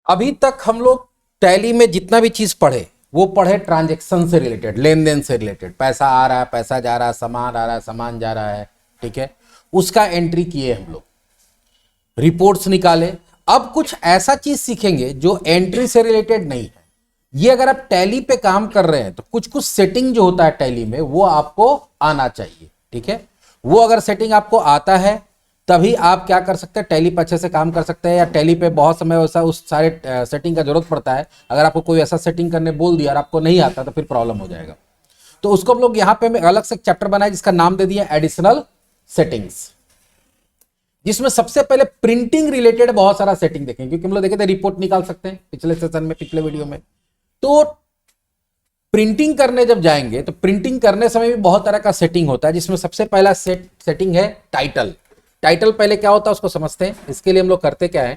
अभी तक हम लोग टैली में जितना भी चीज पढ़े वो पढ़े ट्रांजैक्शन से रिलेटेड, लेन देन से रिलेटेड, पैसा आ रहा है, पैसा जा रहा है, सामान आ रहा है, सामान जा रहा है, ठीक है, उसका एंट्री किए हम लोग, रिपोर्ट्स निकाले। अब कुछ ऐसा चीज सीखेंगे जो एंट्री से रिलेटेड नहीं है। ये अगर आप टैली पे काम कर रहे हैं तो कुछ कुछ सेटिंग जो होता है टैली में वो आपको आना चाहिए, ठीक है। वो अगर सेटिंग आपको आता है तभी आप क्या कर सकते हैं, टैली पे अच्छे से काम कर सकते हैं। या टैली पे बहुत समय वैसा उस सारे सेटिंग का जरूरत पड़ता है, अगर आपको कोई ऐसा सेटिंग करने बोल दिया और आपको नहीं आता तो फिर प्रॉब्लम हो जाएगा। तो उसको हम लोग यहाँ पे अलग से चैप्टर बनाए जिसका नाम दे दिया एडिशनल सेटिंग्स, जिसमें सबसे पहले प्रिंटिंग रिलेटेड बहुत सारा सेटिंग देखेंगे, क्योंकि हम लोग देखे थे रिपोर्ट निकाल सकते हैं पिछले सेशन में, पिछले वीडियो में। तो प्रिंटिंग करने जब जाएंगे तो प्रिंटिंग करने समय भी बहुत तरह का सेटिंग होता है, जिसमें सबसे पहला सेटिंग है टाइटल। टाइटल पहले क्या होता है उसको समझते हैं। इसके लिए हम लोग करते क्या है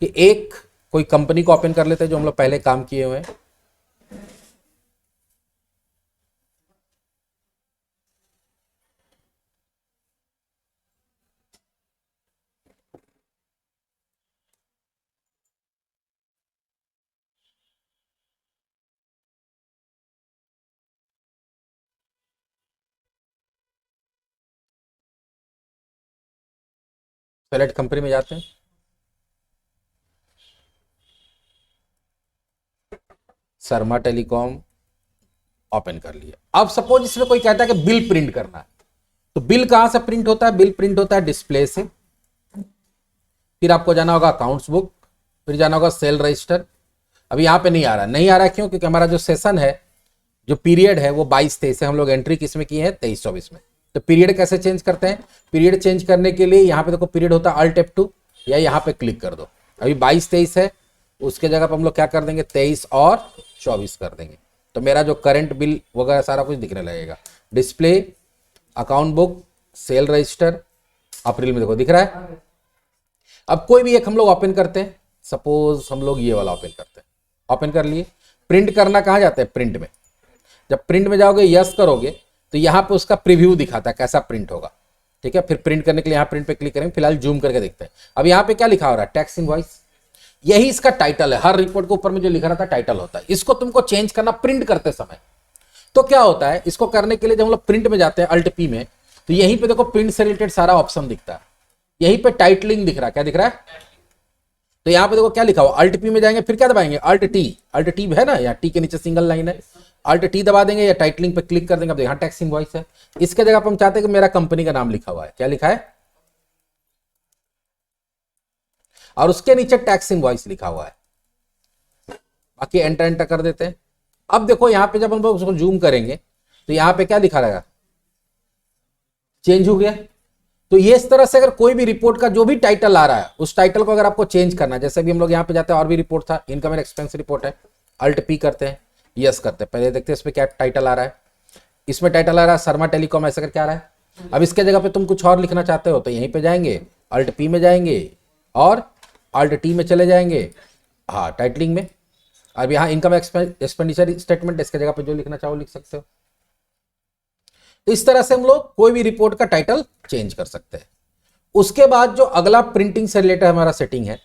कि एक कोई कंपनी को ओपन कर लेते हैं जो हम लोग पहले काम किए हुए हैं। सेलेक्ट कंपनी में जाते हैं, शर्मा टेलीकॉम ओपन कर लिया। अब सपोज इसमें कोई कहता है कि बिल प्रिंट करना है, तो बिल कहां से प्रिंट होता है? बिल प्रिंट होता है डिस्प्ले से। फिर आपको जाना होगा अकाउंट्स बुक, फिर जाना होगा सेल रजिस्टर। अभी यहां पे नहीं आ रहा, नहीं आ रहा क्यों? क्योंकि हमारा जो सेशन है, जो पीरियड है वो 22-23 है, हम लोग एंट्री किस में किए हैं? 23-24 में। तो पीरियड कैसे चेंज करते हैं? पीरियड चेंज करने के लिए यहाँ पे देखो पीरियड होता है अल्ट F2, या यहाँ पे क्लिक कर दो। अभी 22-23 है, उसके जगह पर हम लोग क्या कर देंगे? 23 और 24 कर देंगे। तो मेरा जो करंट बिल वगैरह सारा कुछ दिखने लगेगा। Display, account book, sale register, April में देखो दिख रहा है। अब कोई भी एक हम लोग ओपन करते हैं, सपोज हम लोग ये वाला ओपन करते हैं। ओपन कर लिए। प्रिंट करना कहाँ जाते हैं? प्रिंट में। जब प्रिंट में जाओगे, यस करोगे, तो यहाँ पे उसका प्रीव्यू दिखाता है कैसा प्रिंट होगा, ठीक है। फिर प्रिंट करने के लिए यहाँ प्रिंट पे क्लिक करेंगे। फिलहाल जूम करके देखते हैं। अब यहाँ पे क्या लिखा हो रहा है? Tax invoice. यही इसका टाइटल है। हर रिपोर्ट के ऊपर में जो लिखा रहता है टाइटल होता है। इसको तुमको चेंज करना प्रिंट करते समय। तो क्या होता है, इसको करने के लिए जब हम लोग प्रिंट में जाते हैं अल्ट P में, तो यहीं पे देखो प्रिंट से रिलेटेड सारा ऑप्शन दिखता है। यहीं पे टाइटलिंग दिख रहा है। क्या दिख रहा है? तो यहाँ पे देखो क्या लिखा हुआ, अल्ट P में जाएंगे, फिर क्या दबाएंगे? Alt T। अल्ट T है ना, या टी के नीचे सिंगल लाइन है, अल्ट T दबा देंगे या टाइटलिंग पे क्लिक कर देंगे। अब यहाँ टैक्स इनवॉइस है। इसके जगह पर हम चाहते हैं कि मेरा कंपनी का नाम लिखा हुआ है। क्या लिखा है? और उसके नीचे टैक्स इनवॉइस लिखा हुआ है। बाकी एंटर एंटर कर देते हैं। अब देखो यहाँ पे जब हम लोग उसको जूम करेंगे तो यहाँ पे क्या लिखा रहेगा? चेंज हो गया। तो ये इस तरह से अगर कोई भी रिपोर्ट का जो भी टाइटल आ रहा है, उस टाइटल को अगर आपको चेंज करना है, जैसे भी हम लोग यहाँ पे जाते हैं, और भी रिपोर्ट था, इनकम एंड एक्सपेंस रिपोर्ट है, अल्ट P करते हैं, यस करते हैं। पहले देखते हैं इसमें क्या टाइटल आ रहा है। इसमें टाइटल आ रहा है शर्मा टेलीकॉम, ऐसा करके आ रहा है। अब इसके जगह पे तुम कुछ और लिखना चाहते हो तो यहीं पे जाएंगे, अल्ट P में जाएंगे और अल्ट T में चले जाएंगे, हाँ टाइटलिंग में। अब यहाँ इनकम एक्सपेंडिचर स्टेटमेंट, इसके जगह पे जो लिखना चाहो लिख सकते हो। तो इस तरह से हम लोग कोई भी रिपोर्ट का टाइटल चेंज कर सकते हैं। उसके बाद जो अगला प्रिंटिंग से रिलेटेड हमारा सेटिंग है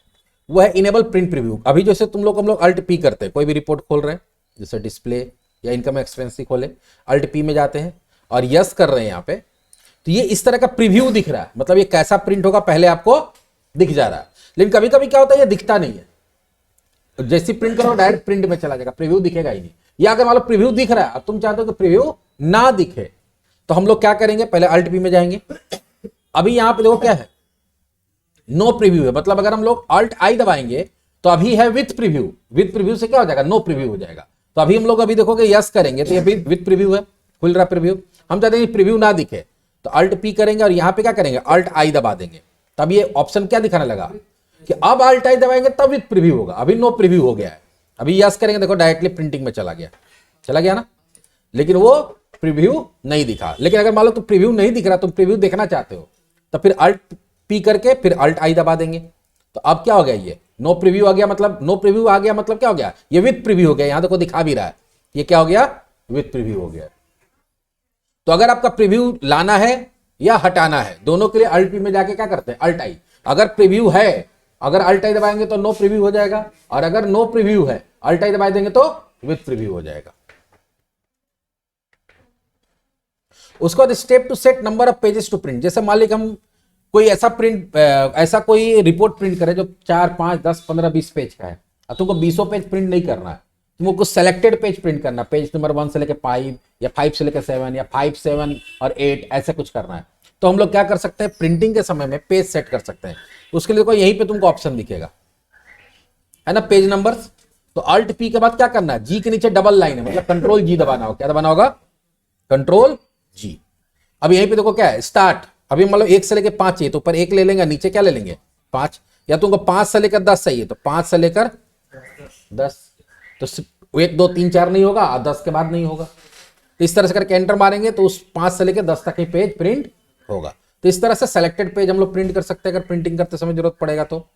वो है इनेबल प्रिंट प्रीव्यू। अभी जैसे तुम लोग हम लोग अल्ट P करते हैं, कोई भी रिपोर्ट खोल रहे हैं, जैसे डिस्प्ले या इनकम एक्सपेंस खोले, अल्ट P में जाते हैं और यस कर रहे हैं यहाँ पे, तो ये इस तरह का प्रीव्यू दिख रहा है। मतलब ये कैसा प्रिंट होगा पहले आपको दिख जा रहा है। लेकिन कभी कभी क्या होता है, ये दिखता नहीं है। जैसे प्रिंट करो डायरेक्ट प्रिंट में चला जाएगा, प्रीव्यू दिखेगा ही नहीं। या अगर मतलब प्रीव्यू दिख रहा है, अब तुम चाहते हो कि प्रीव्यू ना दिखे, तो हम लोग क्या करेंगे? पहले अल्ट P में जाएंगे। अभी यहां पे देखो क्या है, नो प्रीव्यू है। मतलब अगर हम लोग अल्ट I दबाएंगे तो अभी है विथ प्रीव्यू। विथ प्रीव्यू से क्या हो जाएगा? नो प्रीव्यू हो जाएगा। तो अभी हम लोग अभी देखोगे यस करेंगे तो ये विथ प्रीव्यू है, खुल रहा प्रीव्यू। हम चाहते हैं प्रीव्यू ना दिखे तो अल्ट P करेंगे और यहां पे क्या करेंगे? अल्ट I दबा देंगे। तब ये ऑप्शन क्या दिखाने लगा कि अब अल्ट I दबाएंगे तब विथ प्रीव्यू होगा। अभी नो प्रीव्यू हो गया है। अभी यस करेंगे, देखो डायरेक्टली प्रिंटिंग में चला गया ना। लेकिन वो प्रीव्यू नहीं दिखा। लेकिन अगर मान लो तुम प्रीव्यू नहीं दिख रहा, तुम प्रीव्यू देखना चाहते हो, तो फिर अल्ट P करके फिर अल्ट I दबा देंगे। तो अब क्या हो गया? ये नो प्रीव्यू आ गया। मतलब नो प्रीव्यू आ गया मतलब क्या हो गया? ये विथ प्रीव्यू हो गया। यहां देखो दिखा भी रहा है, ये क्या हो गया? विथ प्रीव्यू हो गया। तो अगर आपका प्रीव्यू लाना है या हटाना है, दोनों के लिए अल्ट P में जाके क्या करते हैं? Alt I। अगर प्रीव्यू है अगर अल्ट आई दबाएंगे तो नो प्रीव्यू हो जाएगा, और अगर नो प्रीव्यू है अल्ट आई दबा देंगे तो विथ प्रीव्यू हो जाएगा। उसके बाद step two set number of pages to print. जैसे मान लीजिए हम कोई ऐसा कोई रिपोर्ट प्रिंट करे जो 4, 5, 10, 15, 20 पेज का है, और तुमको 20 पेज प्रिंट नहीं करना है, तुमको कुछ सेलेक्टेड पेज प्रिंट करना, पेज नंबर 1 से लेकर 5 या 5 से लेकर 7 या 5, 7 और 8 ऐसे कुछ करना है, तो हम लोग क्या कर सकते हैं, प्रिंटिंग के समय में पेज सेट कर सकते हैं। उसके लिए देखो यहीं पे तुमको ऑप्शन दिखेगा, है ना, पेज नंबर्स। तो अल्ट पी के बाद क्या करना है, जी के नीचे डबल लाइन है, मतलब कंट्रोल जी दबाना होगा। क्या दबाना होगा, कंट्रोल जी। अब यहीं पे देखो क्या है, स्टार्ट। अभी मतलब 1 से लेकर 5 चाहिए तो ऊपर 1 ले लेंगे, नीचे क्या ले लेंगे 5, या तुमको 5 से लेकर 10 चाहिए तो 5 से लेकर 10, तो 1, 2, 3, 4 नहीं होगा और 10 के बाद नहीं होगा। तो इस तरह से करके एंटर मारेंगे तो उस 5 से लेकर 10 तक ही पेज प्रिंट होगा। तो इस तरह से सेलेक्टेड पेज हम लोग प्रिंट कर सकते हैं अगर प्रिंटिंग करते समय जरूरत पड़ेगा तो।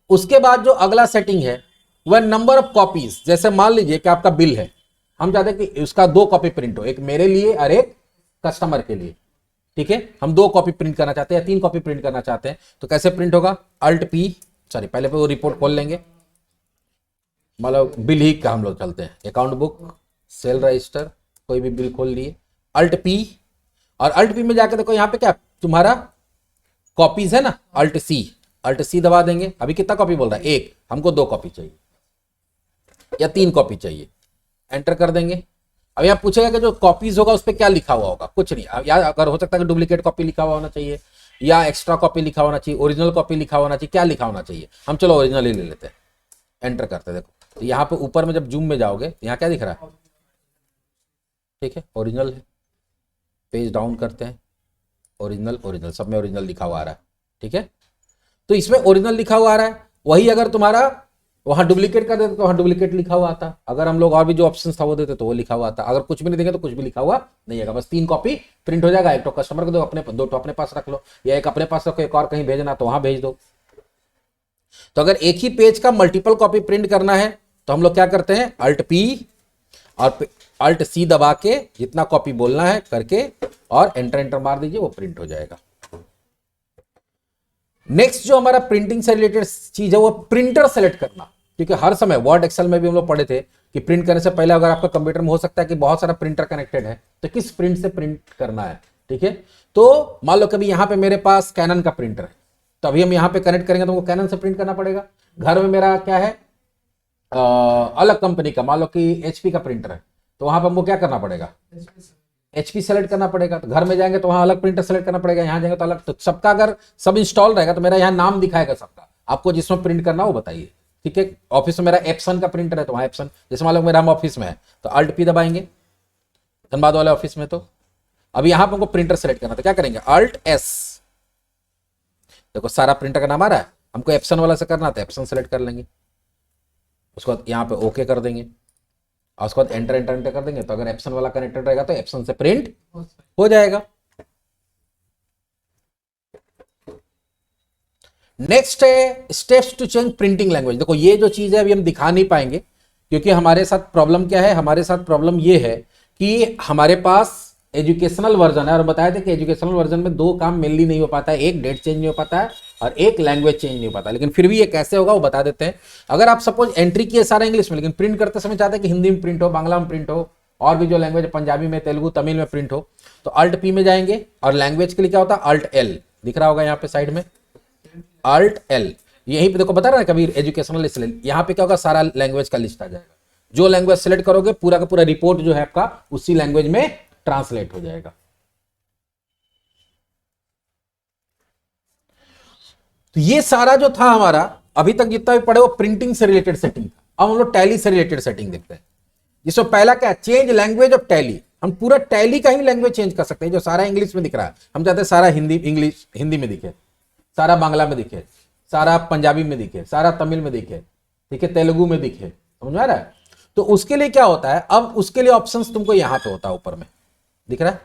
उसके बाद जो अगला सेटिंग है वह नंबर ऑफ कॉपीज। जैसे मान लीजिए कि आपका बिल है, हम चाहते हैं कि उसका 2 कॉपी प्रिंट हो, एक मेरे लिए और एक कस्टमर के लिए, ठीक है। हम 2 कॉपी प्रिंट करना चाहते हैं या 3 कॉपी प्रिंट करना चाहते हैं, तो कैसे प्रिंट होगा, अल्ट पी, सॉरी पहले पे वो रिपोर्ट खोल लेंगे, मतलब बिल ही का हम लोग चलते हैं, अकाउंट बुक, सेल रजिस्टर, कोई भी बिल खोल लिए, अल्ट पी, और अल्ट पी में जाकर देखो यहाँ पे क्या तुम्हारा कॉपीज है ना, अल्ट सी दबा देंगे। अभी कितना कॉपी बोल रहा है, 1, हमको 2 कॉपी चाहिए या 3 कॉपी चाहिए, एंटर कर देंगे। अब यहाँ पूछेगा कि जो कॉपीज होगा उस पर क्या लिखा हुआ होगा, कुछ नहीं, या अगर हो सकता है कि डुप्लीकेट कॉपी लिखा हुआ होना चाहिए या एक्स्ट्रा कॉपी लिखा होना चाहिए, ओरिजिनल कॉपी लिखा होना चाहिए, क्या लिखा होना चाहिए, हम चलो ओरिजिनल ही ले लेते हैं, एंटर करते हैं। देखो तो यहाँ पे ऊपर में जब जूम में जाओगे यहाँ क्या दिख रहा है, ठीक है ओरिजिनल है, पेज डाउन करते हैं, ओरिजिनल सब में ओरिजिनल लिखा हुआ आ रहा है, ठीक है। तो इसमें ओरिजिनल लिखा हुआ आ रहा है, वही अगर तुम्हारा वहां डुप्लीकेट कर देते तो वहां डुप्लीकेट लिखा हुआ आता, अगर हम लोग और भी जो ऑप्शन था वो देते तो वो लिखा हुआ आता, अगर कुछ भी नहीं देंगे तो कुछ भी लिखा हुआ नहीं आएगा, बस 3 कॉपी प्रिंट हो जाएगा, एक तो कस्टमर को दो, अपने 2 तो अपने पास रख लो, या एक अपने पास रखो, एक और कहीं भेजना तो वहां भेज दो। तो अगर एक ही पेज का मल्टीपल कॉपी प्रिंट करना है तो हम लोग क्या करते हैं, अल्ट पी और अल्ट सी दबा के जितना कॉपी बोलना है करके और एंटर मार दीजिए, वो प्रिंट हो जाएगा। नेक्स्ट जो हमारा प्रिंटिंग से रिलेटेड चीज है वो प्रिंटर सेलेक्ट करना, क्योंकि हर समय वर्ड एक्सेल में भी हम लोग पढ़े थे कि प्रिंट करने से पहले अगर आपका कंप्यूटर में हो सकता है कि बहुत सारा प्रिंटर कनेक्टेड है, तो किस प्रिंट से प्रिंट करना है, ठीक है। तो मान लो कभी यहाँ पे मेरे पास कैनन का प्रिंटर है, तो अभी हम यहाँ पे कनेक्ट करेंगे तो वो कैनन से प्रिंट करना पड़ेगा। घर में मेरा क्या है, अलग कंपनी का, मान लो कि एचपी का प्रिंटर है, तो वहां पर हमको क्या करना पड़ेगा, एचपी सेलेक्ट करना पड़ेगा। तो घर में जाएंगे तो वहां अलग प्रिंटर सेलेक्ट करना पड़ेगा, यहाँ जाएंगे तो अलग। तो सबका अगर सब इंस्टॉल रहेगा तो मेरा यहाँ नाम दिखाएगा सबका, आपको जिसमें प्रिंट करना वो बताइए, ठीक है। ऑफिस में मेरा एप्सन का प्रिंटर है तो वहां एप्सन, जैसे मान लो मेरा हम ऑफिस में है तो अल्ट पी दबाएंगे, धनबाद वाले ऑफिस में। तो अभी यहाँ पर हमको प्रिंटर सेलेक्ट करना, तो क्या करेंगे, अल्ट एस, देखो सारा प्रिंटर का नाम आ रहा है, हमको एप्सन वाला से करना था, एप्सन सेलेक्ट कर लेंगे, उसके बाद यहाँ पे ओके कर देंगे और उसके बाद एंटर कर देंगे। तो अगर एप्सन वाला कनेक्टेड रहेगा तो एप्सन से प्रिंट हो जाएगा। नेक्स्ट है steps to change printing language. देखो ये जो चीज है अभी हम दिखा नहीं पाएंगे क्योंकि हमारे साथ प्रॉब्लम क्या है, हमारे साथ प्रॉब्लम ये है कि हमारे पास एजुकेशनल वर्जन है और बताया था कि एजुकेशनल वर्जन में 2 काम मेनली नहीं हो पाता है, एक डेट चेंज नहीं हो पाता है और एक लैंग्वेज चेंज नहीं हो पाता। लेकिन फिर भी ये कैसे होगा वो बता देते हैं। अगर आप सपोज एंट्री किए सारा इंग्लिश में, लेकिन प्रिंट करते समय चाहते हैं कि हिंदी में प्रिंट हो, बांग्ला में प्रिंट हो, और भी जो लैंग्वेज पंजाबी में, तेलुगु, तमिल में प्रिंट हो, तो अल्ट पी में जाएंगे और लैंग्वेज के लिए क्या होता है, अल्ट एल दिख रहा होगा यहाँ पे साइड में, अल्ट एल। यहीं पे देखो बता रहा है कभी एजुकेशनल लिस्ट, यहाँ पे क्या होगा, सारा लैंग्वेज का लिस्ट आ जाएगा। जो लैंग्वेज सेलेक्ट करोगे पूरा का पूरा रिपोर्ट जो है आपका उसी लैंग्वेज में ट्रांसलेट हो जाएगा। तो ये सारा जो था हमारा अभी तक जितना भी पढ़े वो प्रिंटिंग से रिलेटेड सेटिंग था। अब हम लोग टैली से रिलेटेड सेटिंग देखते हैं, जिसमें पहला क्या, चेंज लैंग्वेज ऑफ टैली। हम पूरा टैली का ही लैंग्वेज चेंज कर सकते हैं। जो सारा इंग्लिश में दिख रहा है हम चाहते हैं सारा हिंदी में दिखे, सारा बांग्ला में दिखे, सारा पंजाबी में दिखे, सारा तमिल में दिखे, ठीक है, तेलुगु में दिखे, समझ में आ रहा है। तो उसके लिए क्या होता है, अब उसके लिए ऑप्शंस तुमको यहां पे होता है, ऊपर में दिख रहा है।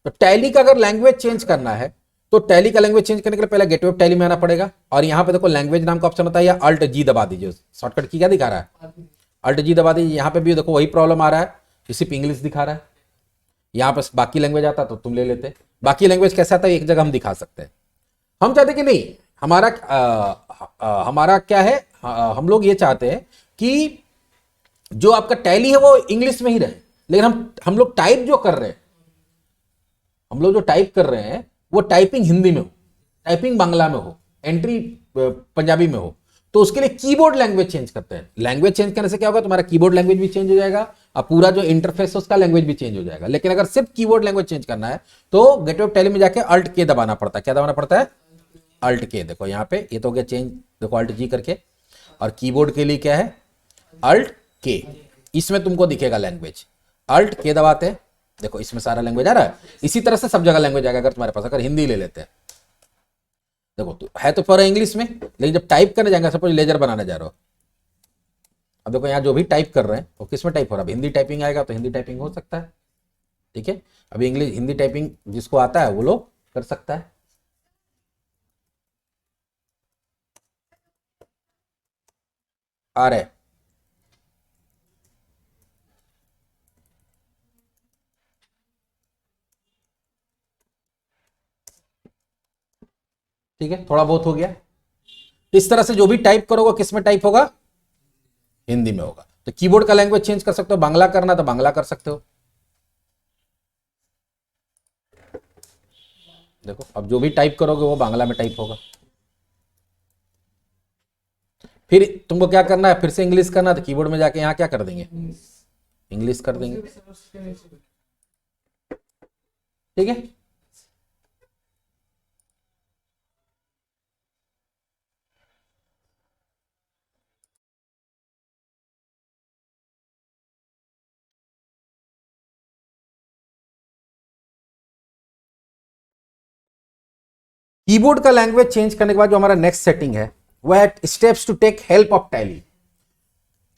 तो टैली का अगर लैंग्वेज चेंज करना है तो टैली का लैंग्वेज चेंज करने के लिए पहले गेटवे ऑफ टैली में आना पड़ेगा और यहां पे देखो लैंग्वेज नाम का ऑप्शन होता है, या अल्ट जी दबा दीजिए। शॉर्टकट की क्या दिखा रहा है, अल्ट जी दबा दीजिए। यहां पे भी देखो वही प्रॉब्लम आ रहा है, सिर्फ इंग्लिश दिखा रहा है। यहां पर बाकी लैंग्वेज आता तो तुम ले लेते, बाकी लैंग्वेज कैसा आता है एक जगह हम दिखा सकते हैं। हम चाहते कि नहीं हमारा क्या है, हम लोग ये चाहते हैं कि जो आपका टैली है वो इंग्लिश में ही रहे, लेकिन हम लोग टाइप जो कर रहे हैं, हम लोग जो टाइप कर रहे हैं वो टाइपिंग हिंदी में हो, टाइपिंग बांग्ला में हो, एंट्री पंजाबी में हो, तो उसके लिए कीबोर्ड लैंग्वेज चेंज करते हैं। लैंग्वेज चेंज करने से क्या होगा, तुम्हारा कीबोर्ड लैंग्वेज भी चेंज हो जाएगा और पूरा जो इंटरफेस है उसका लैंग्वेज भी चेंज हो जाएगा। लेकिन अगर सिर्फ कीबोर्ड लैंग्वेज चेंज करना है तो गेटवे ऑफ टैली में जाके अल्ट के दबाना पड़ता है। क्या दबाना पड़ता है? अल्ट के। देखो यहाँ पे ये तो हो गया चेंज, देखो अल्ट जी करके, और कीबोर्ड के लिए क्या है? अल्ट के। इसमें तुमको दिखेगा लैंग्वेज, अल्ट के दबाते हैं, देखो इसमें सारा लैंग्वेज आ रहा है। इसी तरह से सब जगह लैंग्वेज आएगा। अगर तुम्हारे पास, अगर हिंदी ले लेते हैं, देखो तो है तो पूरा इंग्लिश में, लेकिन जब टाइप करने जाएंगे, सपोज लेजर बनाने जा रहे हो, अब देखो यहाँ जो भी टाइप कर रहे हैं वो किस में टाइप हो रहा है? हिंदी टाइपिंग आएगा तो हिंदी टाइपिंग हो सकता है, ठीक है। अभी इंग्लिश हिंदी टाइपिंग जिसको आता है वो लोग कर सकता है। आ रहे ठीक है, थोड़ा बहुत हो गया। इस तरह से जो भी टाइप करोगे किस में टाइप होगा? हिंदी में होगा। तो कीबोर्ड का लैंग्वेज चेंज कर सकते हो, बांग्ला करना तो बांग्ला कर सकते हो। देखो अब जो भी टाइप करोगे वो बांग्ला में टाइप होगा। फिर तुमको क्या करना है, फिर से इंग्लिश करना, तो कीबोर्ड में जाके यहाँ क्या कर देंगे? इंग्लिश कर देंगे, ठीक है। कीबोर्ड का लैंग्वेज चेंज करने के बाद जो हमारा नेक्स्ट सेटिंग है वह है steps to take help of Tally.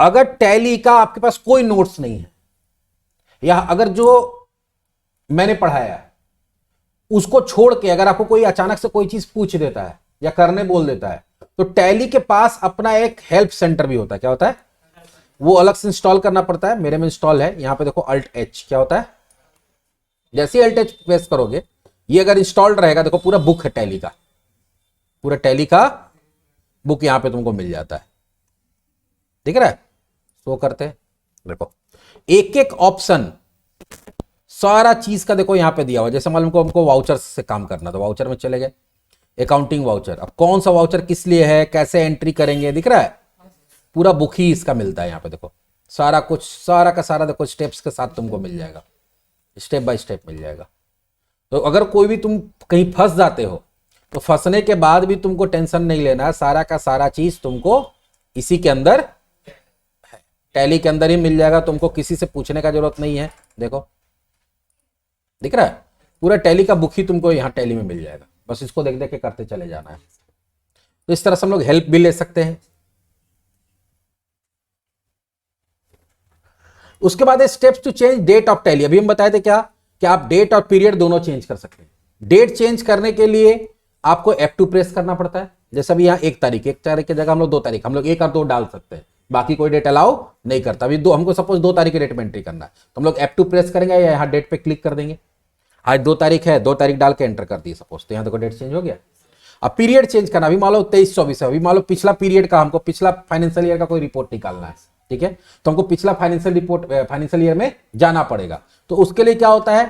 अगर टैली का आपके पास कोई नोट्स नहीं है, या अगर जो मैंने पढ़ाया है उसको छोड़ के अगर आपको कोई अचानक से कोई चीज पूछ देता है या करने बोल देता है, तो टैली के पास अपना एक हेल्प सेंटर भी होता है। क्या होता है? वो अलग से इंस्टॉल करना पड़ता है। मेरे में इंस्टॉल है, यहां पे देखो अल्ट एच। क्या होता है? जैसे ही अल्ट एच प्रेस करोगे, ये अगर इंस्टॉल्ड रहेगा, देखो पूरा बुक है टैली का, पूरा टैली का बुक यहां पे तुमको मिल जाता है, दिख रहा है? शो करते हैं, देखो एक एक ऑप्शन सारा चीज का देखो यहां पे दिया हुआ। जैसे मालूम को हमको वाउचर से काम करना, तो वाउचर में चले गए, अकाउंटिंग वाउचर। अब कौन सा वाउचर किस लिए है, कैसे एंट्री करेंगे, दिख रहा है? पूरा बुक ही इसका मिलता है यहाँ पे। देखो सारा कुछ, सारा का सारा देखो स्टेप्स के साथ तुमको मिल जाएगा, स्टेप बाय स्टेप मिल जाएगा। तो अगर कोई भी तुम कहीं फंस जाते हो तो फंसने के बाद भी तुमको टेंशन नहीं लेना है, सारा का सारा चीज तुमको इसी के अंदर, टैली के अंदर ही मिल जाएगा। तुमको किसी से पूछने का जरूरत नहीं है। देखो दिख रहा है? पूरा टैली का बुक ही तुमको यहाँ टैली में मिल जाएगा, बस इसको देख देख के करते चले जाना है। तो इस तरह से हम लोग हेल्प भी ले सकते हैं। उसके बाद steps to change date of Tally. अभी हम बताए थे क्या कि आप डेट और पीरियड दोनों चेंज कर सकते हैं। डेट चेंज करने के लिए आपको F2 प्रेस करना पड़ता है। जैसे अभी यहाँ 1 तारीख, 1 तारीख की जगह हम लोग 2 तारीख, हम लोग 1 और 2 डाल सकते हैं, बाकी कोई डेट अलाउ नहीं करता। अभी हमको सपोज 2 तारीख की डेट में एंट्री करना है, तो हम लोग F2 प्रेस करेंगे या यहाँ डेट पे क्लिक कर देंगे। आज 2 तारीख है, 2 तारीख डाल के एंटर कर दी सपोज, तो यहाँ देखो डेट चेंज हो गया। अब पीरियड चेंज करना, अभी मान लो 23-24 है, अभी मान लो पिछला पीरियड का, हमको पिछला फाइनेंशियल ईयर का कोई रिपोर्ट निकालना है, ठीक है। तो हमको पिछला फाइनेंशियल ईयर में जाना पड़ेगा। तो उसके लिए क्या होता है,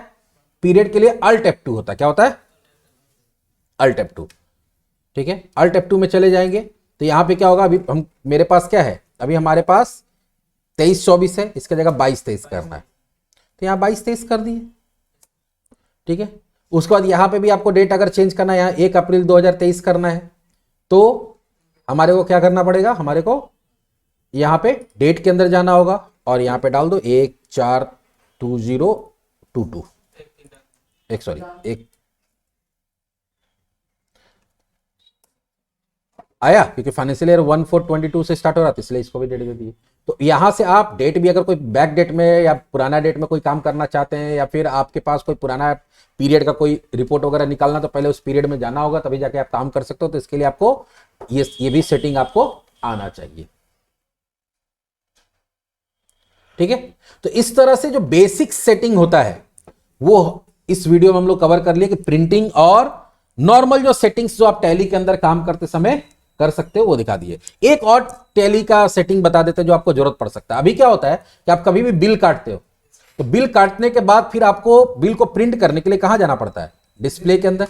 पीरियड के लिए अल्ट F2 होता है। क्या होता है? अल्ट F2, ठीक है। अल्ट F2 में चले जाएंगे तो यहां पे क्या होगा, अभी हम, मेरे पास क्या है, अभी हमारे पास 23-24 है, इसकी जगह 22-23 करना है, तो यहां 22-23 कर दिए, ठीक है। उसके बाद यहां पे भी आपको डेट अगर चेंज करना है, यहां 1 अप्रैल 2023 करना है, तो हमारे को क्या करना पड़ेगा, हमारे को यहां पे डेट के अंदर जाना होगा और यहां पे डाल दो 1/4/2022, एक आया, क्योंकि फाइनेंशियल ईयर 1/4/22 से स्टार्ट हो रहा था, इसलिए इसको भी डेट दे दी। तो यहां से आप डेट भी, अगर कोई बैक डेट में या पुराना डेट में कोई काम करना चाहते हैं, या फिर आपके पास कोई पुराना पीरियड का कोई रिपोर्ट वगैरह निकालना, तो पहले उस पीरियड में जाना होगा, तभी जाके आप काम कर सकते हो। तो इसके लिए आपको ये भी सेटिंग आपको आना चाहिए, ठीक है। तो इस तरह से जो बेसिक सेटिंग होता है वो इस वीडियो में हम लोग कवर कर लिए कि प्रिंटिंग और नॉर्मल जो सेटिंग्स जो आप टैली के अंदर काम करते समय कर सकते हो वो दिखा दिए। एक और टैली का सेटिंग बता देते जो आपको जरूरत पड़ सकता है। अभी क्या होता है कि आप कभी भी बिल काटते हो तो बिल काटने के बाद फिर आपको बिल को प्रिंट करने के लिए कहां जाना पड़ता है? डिस्प्ले के अंदर।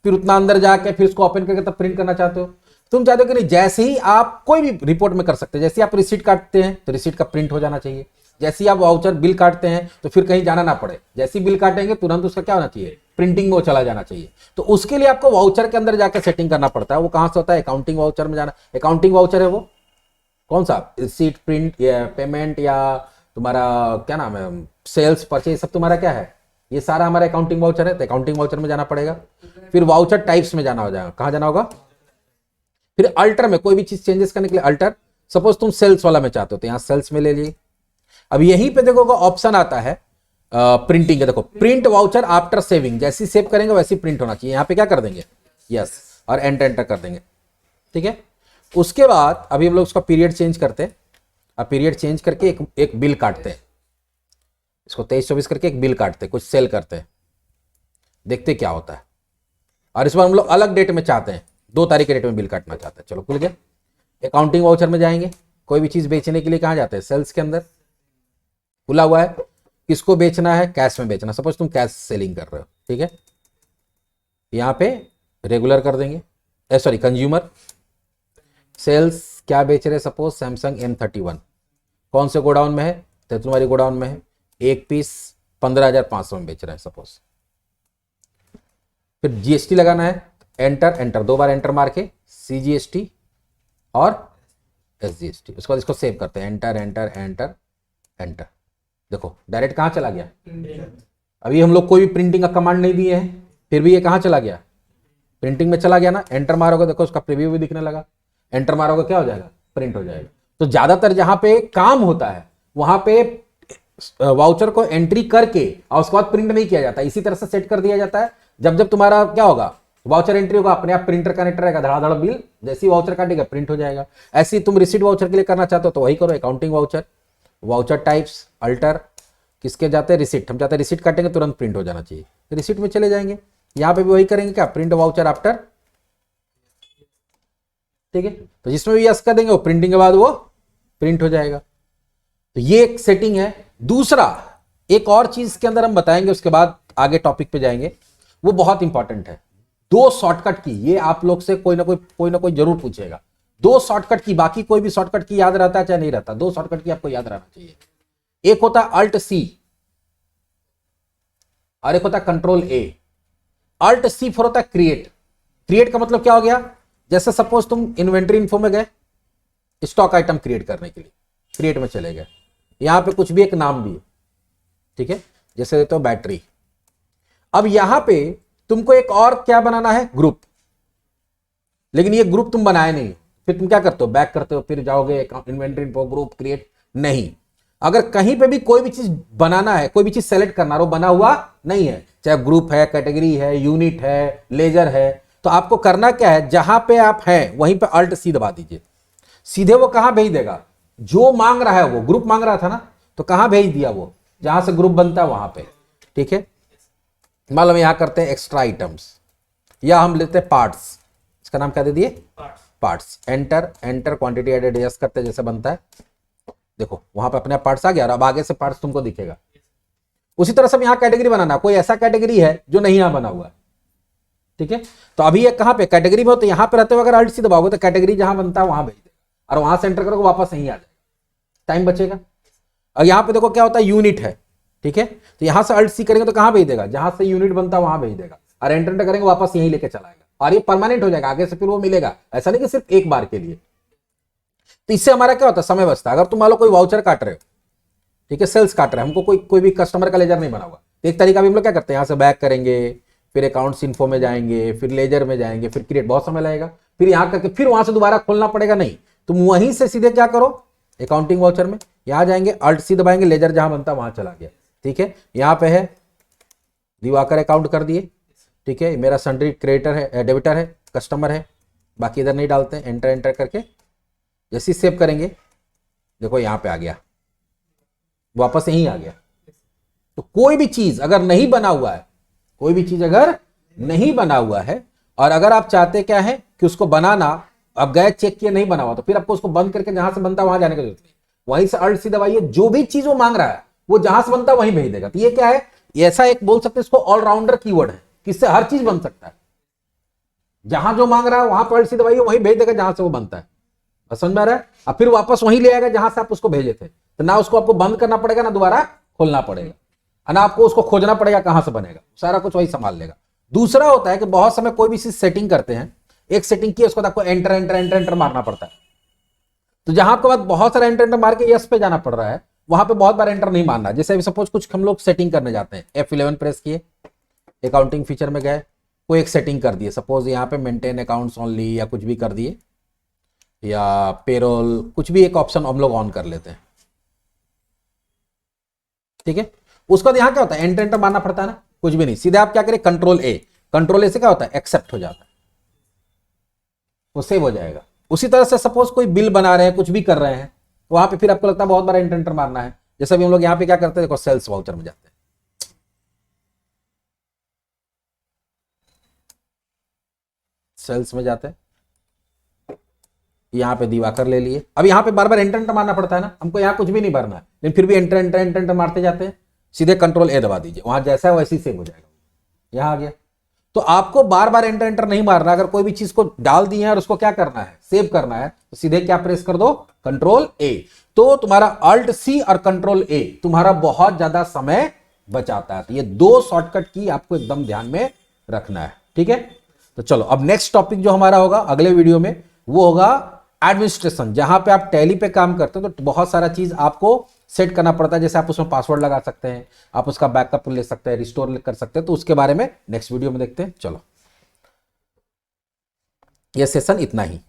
फिर उतना अंदर जाके फिर उसको ओपन करके तब प्रिंट करना चाहते हो। तुम चाहते हो कि नहीं, जैसे ही आप कोई भी रिपोर्ट में कर सकते हैं, जैसे ही आप रिसीट काटते हैं तो रिसीट का प्रिंट हो जाना चाहिए। जैसे ही आप वाउचर बिल काटते हैं तो फिर कहीं जाना ना पड़े, जैसे ही बिल काटेंगे तुरंत उसका क्या होना चाहिए? प्रिंटिंग में वो चला जाना चाहिए। तो उसके लिए आपको वाउचर के अंदर जाकर सेटिंग करना पड़ता है। वो कहां से होता है? अकाउंटिंग वाउचर में जाना। अकाउंटिंग वाउचर है वो कौन सा? रिसीट, प्रिंट या पेमेंट या तुम्हारा क्या नाम है, सेल्स, परचेज, सब तुम्हारा क्या है? ये सारा हमारा अकाउंटिंग वाउचर है। तो अकाउंटिंग वाउचर में जाना पड़ेगा। फिर वाउचर टाइप्स में जाना हो जाएगा। कहां जाना होगा? फिर अल्टर में कोई भी चीज चेंजेस करने के लिए अल्टर। सपोज तुम सेल्स वाला में चाहते हो तो यहां सेल्स में ले लिए। अब यहीं पे देखो ऑप्शन आता है प्रिंटिंग का। देखो प्रिंट वाउचर आफ्टर सेविंग, जैसी सेव करेंगे वैसी प्रिंट होना चाहिए। यहां पे क्या कर देंगे? यस, और एंटर कर देंगे। ठीक है। उसके बाद अभी हम लोग उसका पीरियड चेंज करते हैं। अब पीरियड चेंज करके एक बिल काटते हैं। इसको 23-24 करके एक बिल काटते हैं, कुछ सेल करते हैं, देखते क्या होता है। और इस बार हम लोग अलग डेट में चाहते हैं, 2 तारीख के डेट में बिल काटना चाहते हैं। चलो खुल गया। अकाउंटिंग वाउचर में जाएंगे। कोई भी चीज बेचने के लिए कहां जाते हैं? सेल्स के अंदर खुला हुआ है। किसको बेचना है? कैश में बेचना। सपोज तुम कैश सेलिंग कर रहे हो, ठीक है। यहां पे रेगुलर कर देंगे, सॉरी कंज्यूमर। सेल्स क्या बेच रहे? Suppose Samsung M31। कौन से गोडाउन में है? तो तुम्हारी गोडाउन में है। एक पीस 15,500 में बेच रहे हैं सपोज। फिर जीएसटी लगाना है। एंटर 2 बार एंटर मार के CGST और SGST। उसके बाद इसको सेव करते हैं। एंटर। देखो डायरेक्ट कहां चला गया? अभी हम लोग कोई भी प्रिंटिंग का कमांड नहीं दिए हैं, फिर भी ये कहां चला गया? प्रिंटिंग में चला गया ना। एंटर मारोगे देखो उसका प्रीव्यू भी दिखने लगा। एंटर मारोगे क्या हो जाएगा? प्रिंट हो जाएगा। तो ज्यादातर जहां पे काम होता है वहां पे वाउचर को एंट्री करके और उसके बाद प्रिंट नहीं किया जाता, इसी तरह से सेट कर दिया जाता है। जब तुम्हारा क्या होगा, वाउचर एंट्री होगा, अपने आप प्रिंटर कनेक्ट रहेगा, धड़ाधड़ बिल जैसे ही वाउचर काटेगा प्रिंट हो जाएगा। ऐसे ही तुम रिसीट वाउचर के लिए करना चाहते हो तो वही करो, accounting voucher. Voucher types alter, किसके जाते हैं? रिसीट। हम चाहते हैं रिसीट काटेंगे तुरंत प्रिंट हो जाना चाहिए, रिसीट में चले जाएंगे। यहां पे भी वही करेंगे, क्या? Print voucher after. ठीक है। तो जिसमें भी यस कर देंगे वो प्रिंटिंग के बाद वो प्रिंट हो जाएगा। तो ये एक सेटिंग है। दूसरा एक और चीज के अंदर हम बताएंगे, उसके बाद आगे टॉपिक पे जाएंगे, वो बहुत इंपॉर्टेंट है। 2 शॉर्टकट की, ये आप लोग से कोई ना कोई जरूर पूछेगा। 2 शॉर्टकट की, बाकी कोई भी शॉर्टकट की याद रहता है चाहे नहीं रहता, 2 शॉर्टकट की आपको याद रहना चाहिए। एक होता है Alt+C और एक होता है Ctrl+A। Alt+C फिर होता है क्रिएट का मतलब क्या हो गया? जैसे सपोज तुम इन्वेंट्री इन्फो में गए, स्टॉक आइटम क्रिएट करने के लिए क्रिएट में चले गए। यहां पे कुछ भी एक नाम दिए, ठीक है, जैसे देते हो बैटरी। अब यहां पे तुमको एक और क्या बनाना है? ग्रुप। लेकिन ये ग्रुप तुम बनाए नहीं, फिर तुम क्या करते हो? बैक करते हो, फिर जाओगे इन्वेंट्री इन्फो ग्रुप क्रिएट। नहीं, अगर कहीं पे भी कोई भी चीज बनाना है, कोई भी चीज सेलेक्ट करना है, वो बना हुआ नहीं है, चाहे ग्रुप है, कैटेगरी है, यूनिट है, लेजर है, तो आपको करना क्या है? जहां पे आप हैं वहीं पे Alt+C दबा दीजिए। सीधे वो कहां भेज देगा? जो मांग रहा है वो ग्रुप मांग रहा था ना, तो कहां भेज दिया? वो जहां से ग्रुप बनता है वहां पे। ठीक है। मान लो यहां करते हैं एक्स्ट्रा आइटम्स, या हम लेते हैं पार्ट्स। इसका नाम क्या दे दिए? Parts. Enter quantity added yes करते हैं, जैसे बनता है। देखो वहां पे अपने आप पार्ट्स आ गया और अब आगे से पार्ट्स तुमको दिखेगा। उसी तरह से यहां कैटेगरी बनाना, कोई ऐसा कैटेगरी है जो नहीं यहां बना हुआ है, ठीक है। तो अभी ये कहां पे? कैटेगरी में हो, तो यहां पे रहते हुए अगर Alt+C दबाओगे तो कैटेगरी जहां बनता है वहां भेज देगा, और वहां से एंटर करोगे वापस यहीं आ जाएगा, टाइम बचेगा। और यहां पे देखो क्या होता है? यूनिट है, ठीक है। तो यहां से Alt+C करेंगे तो कहां भेज देगा? जहां से यूनिट बनता है वहां भेज देगा, और एंटर करेंगे वापस यहीं लेके चला आएगा, और ये परमानेंट हो जाएगा। आगे से फिर वो मिलेगा, ऐसा नहीं कि सिर्फ एक बार के लिए। तो इससे हमारा क्या होता है? समय बचता है। अगर तुम मान लो कोई वाउचर काट रहे हो, ठीक है, सेल्स काट रहे हैं, हमको कोई भी कस्टमर का लेजर नहीं बना हुआ, तो एक तरीका भी हम लोग क्या करते हैं, यहां से बैक करेंगे, फिर अकाउंट्स इन्फो में जाएंगे, फिर लेजर में जाएंगे, फिर क्रिएट, बहुत समय लगेगा, फिर यहां करके फिर वहां से दोबारा खोलना पड़ेगा। नहीं, तुम वहीं से सीधे क्या करो? अकाउंटिंग वाउचर में यहां जाएंगे, Alt+C दबाएंगे, लेजर जहां बनता वहां चला गया, ठीक है। यहां पे है दिवाकर अकाउंट कर दिए, ठीक है। मेरा सन्ड्री क्रेडिटर है, डेबिटर है, कस्टमर है, बाकी इधर नहीं डालते हैं। एंटर करके जैसे सेव करेंगे, देखो यहां पे आ गया, वापस यहीं आ गया। तो कोई भी चीज अगर नहीं बना हुआ है, कोई भी चीज अगर नहीं बना हुआ है, और अगर आप चाहते क्या है कि उसको बनाना, अब गए चेक किया नहीं बना हुआ, तो फिर आपको उसको बंद करके जहां से बनता है वहां जाने की जरूरत नहीं, वहीं से अल्ट सी दबाइए, जो भी चीज वो मांग रहा है वो जहां से बनता है वहीं भेज देगा। तो ये क्या है, ऐसा एक बोल सकते हैं इसको ऑलराउंडर कीवर्ड है, किससे हर चीज बन सकता है, जहां जो मांग रहा है वहां पर अल्ट सी दबाइए वहीं भेज देगा जहां से वो बनता है। समझ में आ रहा है? अब फिर वापस वहीं ले आएगा जहां से आप उसको भेजे थे, तो ना उसको आपको बंद करना पड़ेगा ना दोबारा खोलना पड़ेगा, ना आपको उसको खोजना पड़ेगा कहां से बनेगा, सारा कुछ वही संभाल लेगा। दूसरा होता है कि बहुत समय कोई भी चीज सेटिंग करते हैं, एक सेटिंग की उसको आपको एंटर एंटर एंटर एंटर मारना पड़ता है, तो जहां आपके बाद बहुत सारा एंटर एंटर मार के यस पे जाना पड़ रहा है, वहां पे बहुत बार एंटर नहीं मारना। जैसे अभी सपोज कुछ हम लोग सेटिंग करने जाते हैं, F11 प्रेस किए, अकाउंटिंग फीचर में गए, कोई एक सेटिंग कर दिए, सपोज यहाँ पे मेंटेन अकाउंट्स ओनली या कुछ भी कर दिए, या पेरोल, कुछ भी एक ऑप्शन हम लोग ऑन कर लेते हैं, ठीक है। उसके बाद यहां क्या होता है, एंटर एंटर मारना पड़ता है ना, कुछ भी नहीं, सीधे आप क्या करें, कंट्रोल ए से क्या होता है, एक्सेप्ट हो जाता है, वो सेव हो जाएगा। उसी तरह से सपोज कोई बिल बना रहे हैं, कुछ भी कर रहे हैं, तो वहां पे फिर आपको लगता है बहुत बार एंटर एंटर मारना है, जैसे भी हम लोग यहां पे क्या करते हैं, देखो सेल्स वाउचर में जाते हैं, सेल्स में जाते हैं, यहां पे दिवाकर ले लिए, अब यहां पे बार बार एंटर एंटर मारना पड़ता है ना, हमको यहां कुछ भी नहीं भरना है, लेकिन फिर भी एंटर एंटर एंटर एंटर मारते जाते हैं, सीधे कंट्रोल ए दबा दीजिए, वहां जैसा है वैसे ही सेव हो जाएगा, यहां आ गया। तो आपको बार बार एंटर एंटर नहीं मारना, अगर कोई भी चीज को डाल दी है और उसको क्या करना है, सेव करना है, तो सीधे क्या प्रेस कर दो, कंट्रोल ए, तो तुम्हारा अल्ट सी और कंट्रोल ए तुम्हारा बहुत ज्यादा समय बचाता है। तो ये दो शॉर्टकट की आपको एकदम ध्यान में रखना है, ठीक है। तो चलो अब नेक्स्ट टॉपिक जो हमारा होगा अगले वीडियो में, वो होगा एडमिनिस्ट्रेशन, जहां पे आप टैली पे काम करते हो तो बहुत सारा चीज आपको सेट करना पड़ता है, जैसे आप उसमें पासवर्ड लगा सकते हैं, आप उसका बैकअप ले सकते हैं, रिस्टोर कर सकते हैं, तो उसके बारे में नेक्स्ट वीडियो में देखते हैं। चलो ये सेशन इतना ही।